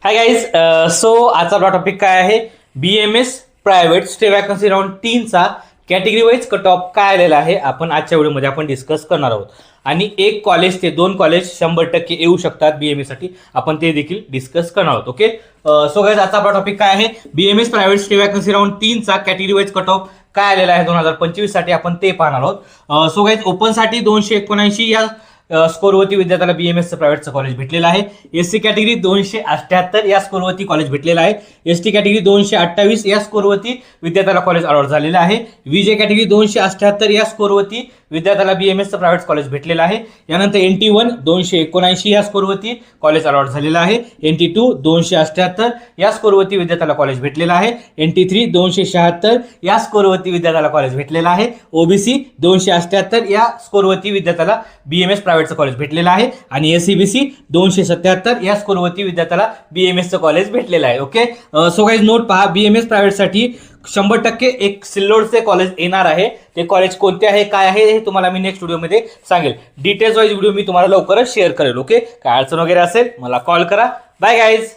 Hi guys. So आजचा आपला topic काय आहे? BMS private stray vacancy round 3चा कॅटेगरी वाईज कट ऑफ काय आलेला आहे आपण आजच्या व्हिडिओमध्ये आपण डिस्कस करणार आहोत. आणि एक कॉलेज ते दोन कॉलेज 100% येऊ शकतात BMS साठी, आपण ते देखील डिस्कस करणार आहोत. ओके, सो गाईज आजचा आपला टॉपिक काय आहे? BMS private stray vacancy round 3चा कॅटेगरी वाईज कट ऑफ काय आलेला आहे 2025 साठी, आपण ते पाहणार आहोत. सो गाईज ओपन साठी 279 या स्कोरवरती विद्यार्थ्याला BMS प्रायव्हेटचं कॉलेज भेटलेलं आहे. SC कॅटेगरी 278 या स्कोरवरती कॉलेज भेटलेलं आहे. ST कॅटेगरी 228 या स्कोरवरती विद्यार्थ्याला कॉलेज अलॉट झालेलं आहे. VJ कॅटेगरी 278 या स्कोरवरती विद्यार्थ्याला BMS प्रायव्हेट कॉलेज भेटलेलं आहे. यानंतर NT1 279 या स्कोरवरती कॉलेज अलॉट झालेलं आहे. NT2 278 या स्कोरवरती विद्यार्थ्याला कॉलेज भेटलेलं आहे. NT3 276 या स्कोरवरती विद्यार्थ्याला कॉलेज भेटलेलं आहे. OBC 278 या स्कोरवरती विद्यार्थ्याला BMS प्रायव्हेटचं कॉलेज भेटलेलं आहे. आणि SCBC 277 या स्कोरवरती विद्यार्थ्याला BMSचं कॉलेज भेटलेलं आहे. ओके, सो गाईज नोट पहा, BMS प्रायव्हेटसाठी 100% एक सिल्लोडचे कॉलेज येणार आहे. ते कॉलेज कोणते आहे, काय आहे, हे तुम्हाला मी नेक्स्ट व्हिडिओमध्ये सांगेल. डिटेल्स वाईज व्हिडिओ मी तुम्हाला लवकरच शेअर करेल. ओके, काय अडचण वगैरे असेल मला कॉल करा. Bye guys.